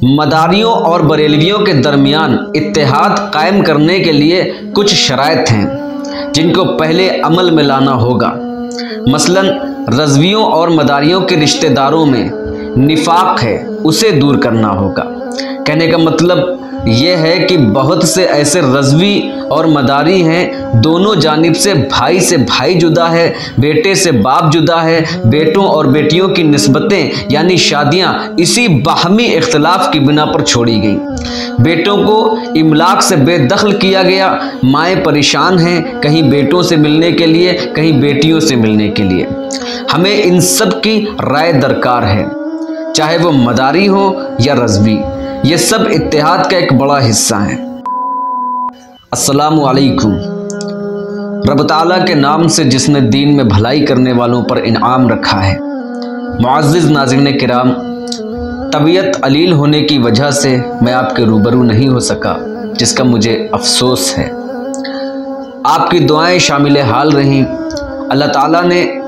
مداریوں اور بریلویوں کے درمیان اتحاد قائم کرنے کے لیے کچھ شرائط ہیں جن کو پہلے عمل میں لانا ہوگا۔ مثلاً رضویوں اور مداریوں کے رشتہ داروں میں نفاق ہے، اسے دور کرنا ہوگا۔ کہنے کا مطلب یہ ہے کہ بہت سے ایسے رضوی اور مداری ہیں، دونوں جانب سے بھائی جدا ہے، بیٹے سے باپ جدا ہے، بیٹوں اور بیٹیوں کی نسبتیں یعنی شادیاں اسی باہمی اختلاف کی بنا پر چھوڑی گئیں۔ بیٹوں کو املاک سے بے دخل کیا گیا، مائیں پریشان ہیں، کہیں بیٹوں سے ملنے کے لیے، کہیں بیٹیوں سے ملنے کے لیے۔ ہمیں ان سب کی رائے درکار ہے، چاہے وہ مداری ہو یا رضوی، یہ سب اتحاد کا ایک بڑا حصہ ہیں۔ السلام علیکم۔ رب تعالیٰ کے نام سے جس نے دین میں بھلائی کرنے والوں پر انعام رکھا ہے۔ معزز ناظرین کرام، طبیعت علیل ہونے کی وجہ سے میں آپ کے روبرو نہیں ہو سکا، جس کا مجھے افسوس ہے۔ آپ کی دعائیں شامل حال رہیں، اللہ تعالیٰ نے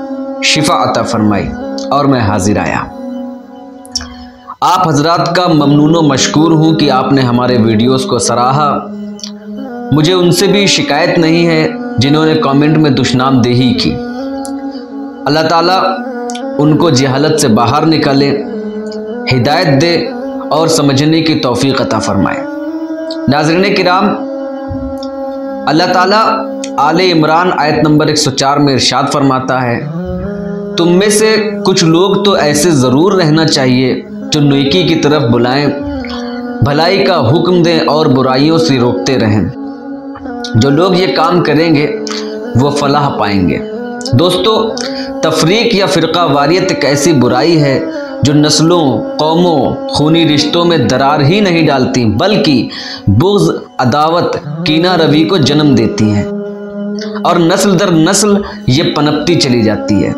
شفا عطا فرمائی اور میں حاضر آیا۔ آپ حضرات کا ممنون و مشکور ہوں کہ آپ نے ہمارے ویڈیوز کو سراہا۔ مجھے ان سے بھی شکایت نہیں ہے جنہوں نے کامنٹ میں دشنام دہی کی۔ اللہ تعالیٰ ان کو جہالت سے باہر نکالے، ہدایت دے اور سمجھنے کی توفیق عطا فرمائے۔ ناظرین کرام، اللہ تعالیٰ آل عمران آیت نمبر 104 میں ارشاد فرماتا ہے، تم میں سے کچھ لوگ تو ایسے ضرور رہنا چاہیے جو نیکی کی طرف بلائیں، بھلائی کا حکم دیں اور برائیوں سے روکتے رہیں۔ جو لوگ یہ کام کریں گے وہ فلاح پائیں گے۔ دوستو، تفریق یا فرقہ واریت ایک ایسی برائی ہے جو نسلوں، قوموں، خونی رشتوں میں درار ہی نہیں ڈالتی بلکہ بغض، عداوت، کینہ روی کو جنم دیتی ہیں اور نسل در نسل یہ پنپتی چلی جاتی ہے۔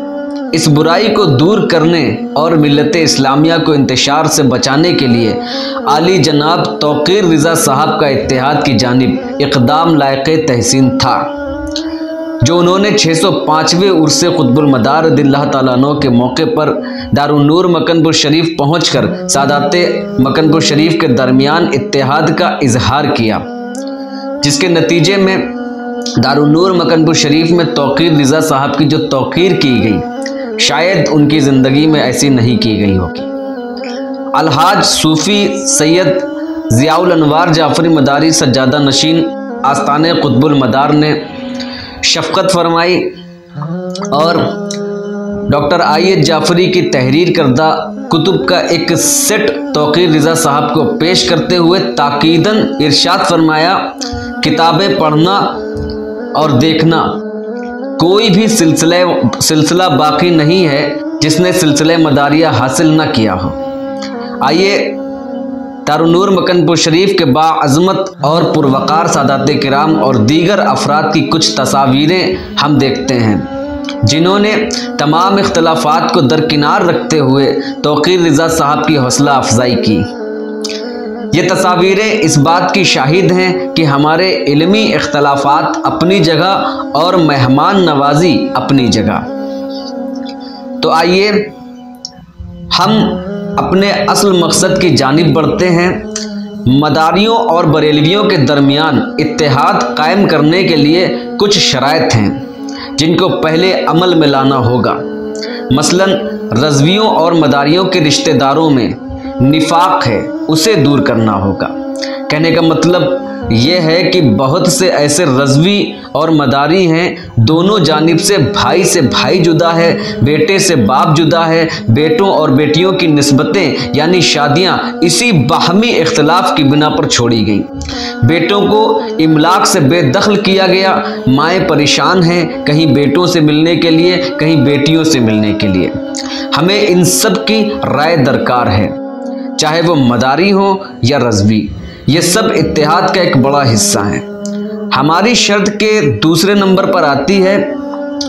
اس برائی کو دور کرنے اور ملت اسلامیہ کو انتشار سے بچانے کے لیے عالی جناب توقیر رضا صاحب کا اتحاد کی جانب اقدام لائق تحسین تھا، جو انہوں نے 605ویں عرس قطب المدار رضی اللہ تعالیٰ عنہ کے موقع پر دارالنور مکن پور شریف پہنچ کر سادات مکن پور شریف کے درمیان اتحاد کا اظہار کیا، جس کے نتیجے میں دارالنور مکن پور شریف میں توقیر رضا صاحب کی جو توقیر کی گئی شاید ان کی زندگی میں ایسی نہیں کی گئی ہوگی۔ الحاج صوفی سید ضیاء الانوار جعفری مداری سجادہ نشین آستانِ قطب المدار نے شفقت فرمائی اور ڈاکٹر آئی جعفری کی تحریر کردہ کتب کا ایک سیٹ توقیر رضا صاحب کو پیش کرتے ہوئے تاکیداً ارشاد فرمایا، کتابیں پڑھنا اور دیکھنا، کوئی بھی سلسلہ باقی نہیں ہے جس نے سلسلہ مداریہ حاصل نہ کیا ہو۔ آئیے دارالنور مکن پور شریف کے باعظمت اور پروقار سادات کرام اور دیگر افراد کی کچھ تصاویریں ہم دیکھتے ہیں جنہوں نے تمام اختلافات کو درکنار رکھتے ہوئے توقیر رضا صاحب کی حوصلہ افزائی کی۔ یہ تصاویریں اس بات کی شاہد ہیں کہ ہمارے علمی اختلافات اپنی جگہ اور مہمان نوازی اپنی جگہ۔ تو آئیے ہم اپنے اصل مقصد کی جانب بڑھتے ہیں۔ مداریوں اور بریلویوں کے درمیان اتحاد قائم کرنے کے لیے کچھ شرائط ہیں جن کو پہلے عمل میں لانا ہوگا۔ مثلاً رضویوں اور مداریوں کے رشتہ داروں میں نفاق ہے، اسے دور کرنا ہوگا۔ کہنے کا مطلب یہ ہے کہ بہت سے ایسے رضوی اور مداری ہیں، دونوں جانب سے بھائی جدا ہے، بیٹے سے باپ جدا ہے، بیٹوں اور بیٹیوں کی نسبتیں یعنی شادیاں اسی باہمی اختلاف کی بنا پر چھوڑی گئیں۔ بیٹوں کو املاک سے بے دخل کیا گیا، مائیں پریشان ہیں، کہیں بیٹوں سے ملنے کے لیے، کہیں بیٹیوں سے ملنے کے لیے۔ ہمیں ان سب کی رائے درکار ہے، چاہے وہ مداری ہو یا رضوی، یہ سب اتحاد کا ایک بڑا حصہ ہیں۔ ہماری شرط کے دوسرے نمبر پر آتی ہے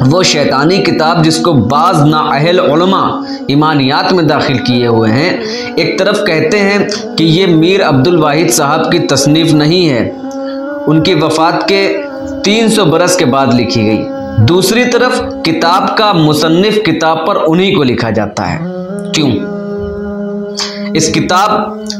وہ شیطانی کتاب جس کو بعض نااہل علماء ایمانیات میں داخل کیے ہوئے ہیں۔ ایک طرف کہتے ہیں کہ یہ میر عبد الواحد صاحب کی تصنیف نہیں ہے، ان کی وفات کے 300 برس کے بعد لکھی گئی۔ دوسری طرف کتاب کا مصنف کتاب پر انہی کو لکھا جاتا ہے۔ کیوں؟ اس کتاب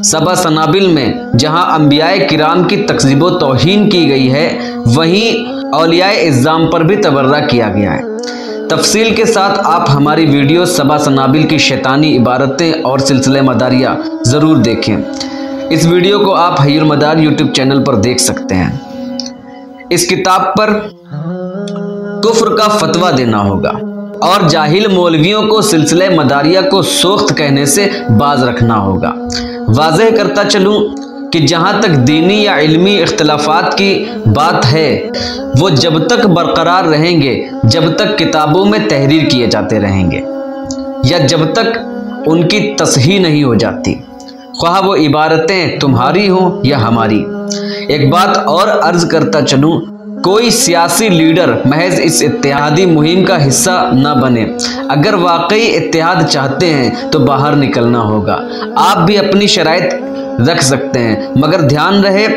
سبع سنابل میں جہاں انبیاء کرام کی تکذیب و توہین کی گئی ہے، وہیں اولیاء اعظام پر بھی تبرہ کیا گیا ہے۔ تفصیل کے ساتھ آپ ہماری ویڈیو سبع سنابل کی شیطانی عبارتیں اور سلسلہ مداریہ ضرور دیکھیں۔ اس ویڈیو کو آپ حی المدار یوٹیوب چینل پر دیکھ سکتے ہیں۔ اس کتاب پر کفر کا فتویٰ دینا ہوگا اور جاہل مولویوں کو سلسلہ مداریہ کو سوخت کہنے سے باز رکھنا ہوگا۔ واضح کرتا چلوں کہ جہاں تک دینی یا علمی اختلافات کی بات ہے، وہ جب تک برقرار رہیں گے جب تک کتابوں میں تحریر کیے جاتے رہیں گے یا جب تک ان کی تصحیح نہیں ہو جاتی، خواہ وہ عبارتیں تمہاری ہوں یا ہماری۔ ایک بات اور عرض کرتا چلوں، کوئی سیاسی لیڈر محض اس اتحادی مہم کا حصہ نہ بنے۔ اگر واقعی اتحاد چاہتے ہیں تو باہر نکلنا ہوگا۔ آپ بھی اپنی شرائط رکھ سکتے ہیں، مگر دھیان رہے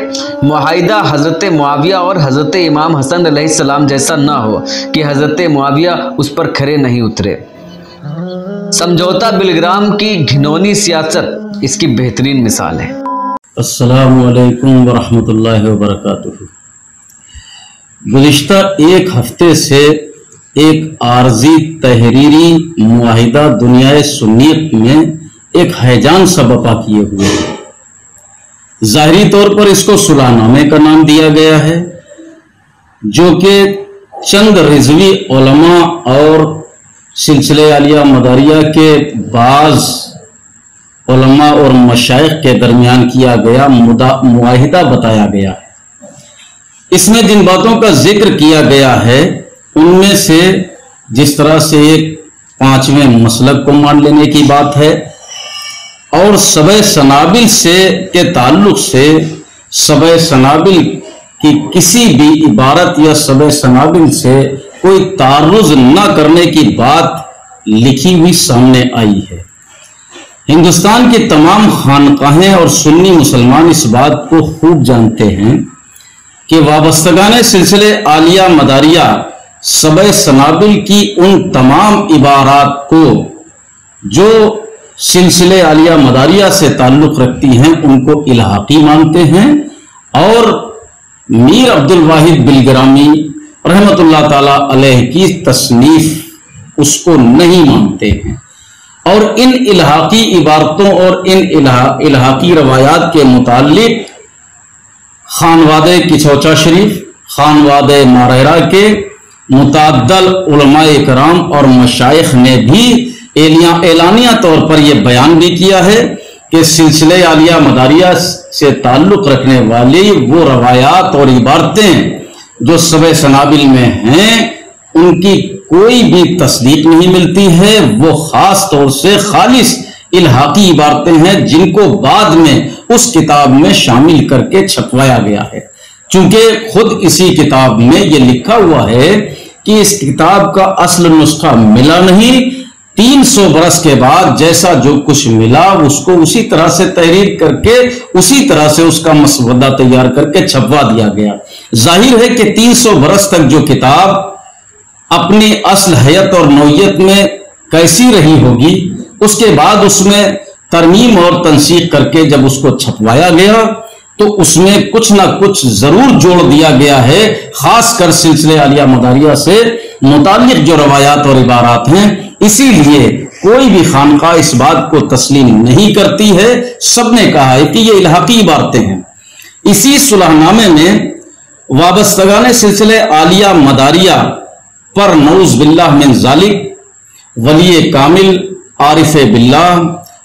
معاہدہ حضرت معاویہ اور حضرت امام حسن علیہ السلام جیسا نہ ہو کہ حضرت معاویہ اس پر کھرے نہیں اترے۔ سمجھوتا بلگرام کی گھنونی سیاست اس کی بہترین مثال ہے۔ السلام علیکم ورحمۃ اللہ وبرکاتہ۔ گزشتہ ایک ہفتے سے ایک عارضی تحریری معاہدہ دنیائے سنیت میں ایک ہیجان سا برپا کیے ہوئے ہے۔ ظاہری طور پر اس کو صلح نامے کا نام دیا گیا ہے، جو کہ چند رضوی علماء اور سلسلہ عالیہ مداریہ کے بعض علماء اور مشائخ کے درمیان کیا گیا معاہدہ بتایا گیا ہے۔ اس میں جن باتوں کا ذکر کیا گیا ہے ان میں سے جس طرح سے ایک پانچویں مسلک کو مان لینے کی بات ہے، اور سبع سنابل سے کے تعلق سے سبع سنابل کی کسی بھی عبارت یا سبع سنابل سے کوئی تعرض نہ کرنے کی بات لکھی ہوئی سامنے آئی ہے۔ ہندوستان کی تمام خانقاہیں اور سنی مسلمان اس بات کو خوب جانتے ہیں کہ وابستگان سلسلے عالیہ مداریہ سبع سنابل کی ان تمام عبارات کو جو سلسلے عالیہ مداریہ سے تعلق رکھتی ہیں ان کو الحاقی مانتے ہیں، اور میر عبد الواحد بلگرامی رحمۃ اللہ تعالی علیہ کی تصنیف اس کو نہیں مانتے ہیں، اور ان الحاقی عبارتوں اور ان الحاقی روایات کے متعلق خانواد کچوچا شریف، خانواد مارہرہ کے متعدد علماء کرام اور مشائخ نے بھی اعلانیہ طور پر یہ بیان بھی کیا ہے کہ سلسلہ عالیہ مداریہ سے تعلق رکھنے والی وہ روایات اور عبارتیں جو سبع سنابل میں ہیں ان کی کوئی بھی تصدیق نہیں ملتی ہے، وہ خاص طور سے خالص الحاقی عبارتیں ہیں جن کو بعد میں اس کتاب میں شامل کر کے چھپوایا گیا ہے۔ چونکہ خود اسی کتاب میں یہ لکھا ہوا ہے کہ اس کتاب کا اصل نسخہ ملا نہیں، 300 برس کے بعد جیسا جو کچھ ملا اس کو اسی طرح سے تحریر کر کے اسی طرح سے اس کا مسودہ تیار کر کے چھپوا دیا گیا۔ ظاہر ہے کہ 300 برس تک جو کتاب اپنی اصل حیت اور نوعیت میں کیسی رہی ہوگی، اس کے بعد اس میں ترمیم اور تنسیق کر کے جب اس کو چھپوایا گیا تو اس میں کچھ نہ کچھ ضرور جوڑ دیا گیا ہے، خاص کر سلسلہ عالیہ مداریہ سے متعلق جو روایات اور عبارات ہیں۔ اسی لیے کوئی بھی خانقاہ اس بات کو تسلیم نہیں کرتی ہے، سب نے کہا ہے کہ یہ الحاقی عبارتیں ہیں۔ اسی صلح نامے میں وابستگان سلسلہ عالیہ مداریہ پر نعوذ باللہ من ذالک ولی کامل عارف باللہ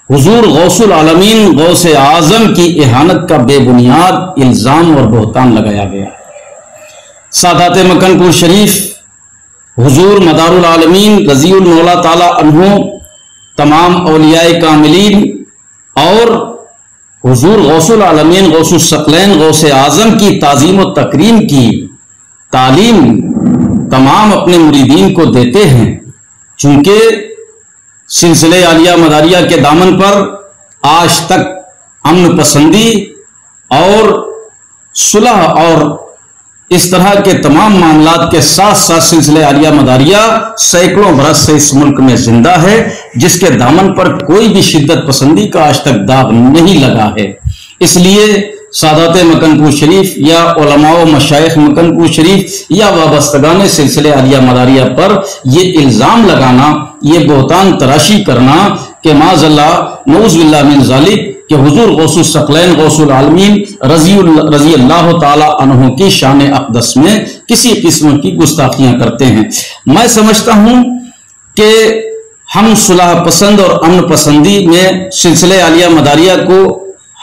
حضور غوث العالمین غوث اعظم کی اہانت کا بے بنیاد الزام اور بہتان لگایا گیا ہے۔ سادات مکن پور شریف، حضور مدار العالمین رضی المولا تعالی عنہ، تمام اولیاء کاملین اور حضور غوث العالمین غوث الثقلین غوث اعظم کی تعظیم و تکریم کی تعلیم تمام اپنے مریدین کو دیتے ہیں، چونکہ سلسلہ عالیہ مداریہ کے دامن پر آج تک امن پسندی اور صلح اور اس طرح کے تمام معاملات کے ساتھ ساتھ سلسلہ عالیہ مداریہ سینکڑوں برس سے اس ملک میں زندہ ہے، جس کے دامن پر کوئی بھی شدت پسندی کا آج تک داغ نہیں لگا ہے۔ اس لیے سادات مکن پور شریف یا علماء و مشائخ مکن پور شریف یا وابستگان سلسلہ عالیہ مداریہ پر یہ الزام لگانا، یہ بہتان تراشی کرنا کہ معاذ اللہ نعوذ باللہ من ذالک کہ حضور غوث الثقلین غوث العالمین رضی اللہ تعالی عنہ کی شان اقدس میں کسی قسم کی گستاخیاں کرتے ہیں۔ میں سمجھتا ہوں کہ ہم صلح پسند اور امن پسندی میں سلسلہ عالیہ مداریہ کو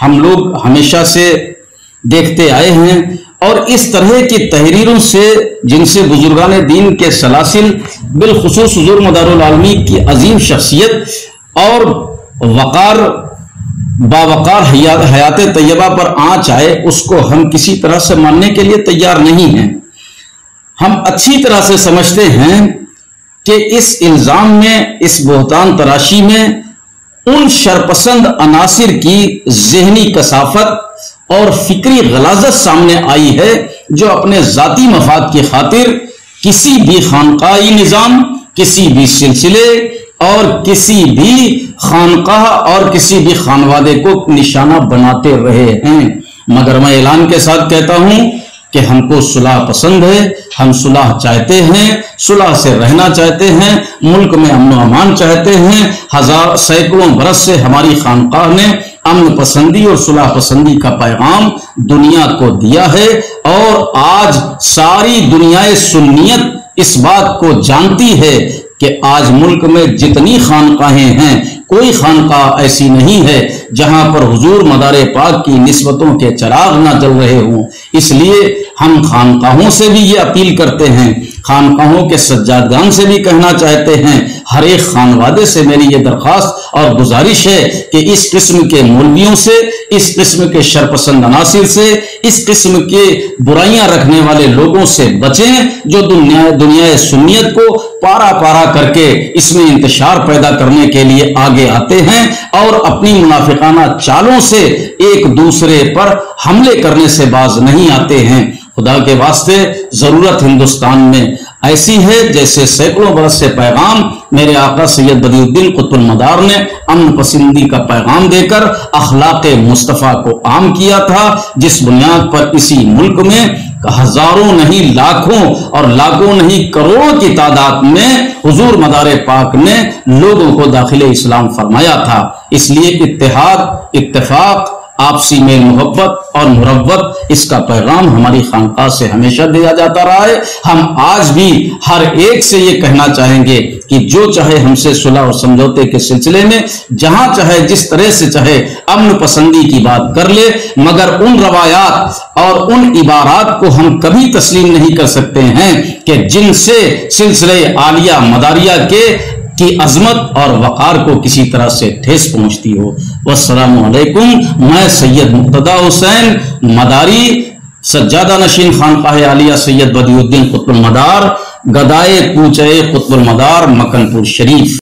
ہم لوگ ہمیشہ سے دیکھتے آئے ہیں، اور اس طرح کی تحریروں سے جن سے بزرگان دین کے سلاسل بالخصوص حضور مدار العالمین کی عظیم شخصیت اور باوقار حیات طیبہ پر آنچ آئے، اس کو ہم کسی طرح سے ماننے کے لیے تیار نہیں ہیں۔ ہم اچھی طرح سے سمجھتے ہیں کہ اس الزام میں، اس بہتان تراشی میں ان شرپسند عناصر کی ذہنی کثافت اور فکری غلاظت سامنے آئی ہے جو اپنے ذاتی مفاد کی خاطر کسی بھی خانقاہی نظام، کسی بھی سلسلے اور کسی بھی خانقاہ اور کسی بھی خانوادے کو نشانہ بناتے رہے ہیں۔ مگر میں اعلان کے ساتھ کہتا ہوں کہ ہم کو صلح پسند ہے، ہم صلح چاہتے ہیں، صلح سے رہنا چاہتے ہیں، ملک میں امن و امان چاہتے ہیں۔ سینکڑوں برس سے ہماری خانقاہ نے امن پسندی اور صلح پسندی کا پیغام دنیا کو دیا ہے، اور آج ساری دنیا سنیت اس بات کو جانتی ہے کہ آج ملک میں جتنی خانقاہیں ہیں، کوئی خانقاہ ایسی نہیں ہے جہاں پر حضور مدار پاک کی نسبتوں کے چراغ نہ جل رہے ہوں۔ اس لیے ہم خانقاہوں سے بھی یہ اپیل کرتے ہیں، خانقاہوں کے سجادگان سے بھی کہنا چاہتے ہیں، ہر ایک خانوادے سے میری یہ درخواست اور گزارش ہے کہ اس قسم کے مولویوں سے، اس قسم کے شرپسند عناصر سے، اس قسم کے برائیاں رکھنے والے لوگوں سے بچیں جو دنیا سنیت کو پارا پارا کر کے اس میں انتشار پیدا کرنے کے لیے آگے آتے ہیں اور اپنی منافقانہ چالوں سے ایک دوسرے پر حملے کرنے سے باز نہیں آتے ہیں۔ خدا کے واسطے ضرورت ہندوستان میں ایسی ہے جیسے سینکڑوں برس سے پیغام میرے آقا سید بدیع الدین قطب المدار نے امن پسندی کا پیغام دے کر اخلاق مصطفیٰ کو عام کیا تھا، جس بنیاد پر اسی ملک میں ہزاروں نہیں لاکھوں اور لاکھوں نہیں کروڑوں کی تعداد میں حضور مدار پاک نے لوگوں کو داخل اسلام فرمایا تھا۔ اس لیے اتحاد، اتفاق، آپسی میل محبت اور مروت، اس کا پیغام ہماری خانقاہ سے ہمیشہ دیا جاتا رہا ہے۔ ہم آج بھی ہر ایک سے یہ کہنا چاہیں گے کہ جو چاہے ہم سے صلح اور سمجھوتے کے سلسلے میں جہاں چاہے جس طرح سے چاہے امن پسندی کی بات کر لے، مگر ان روایات اور ان عبارات کو ہم کبھی تسلیم نہیں کر سکتے ہیں کہ جن سے سلسلہ عالیہ مداریہ کی عظمت اور وقار کو کسی طرح سے ٹھیس پہنچتی ہو۔ والسلام علیکم۔ میں سید مقتدی حسین مداری، سجادہ نشین خانقاہ عالیہ سید بدیع الدین قطب المدار، گدائے کوچے قطب المدار، مکن پور شریف۔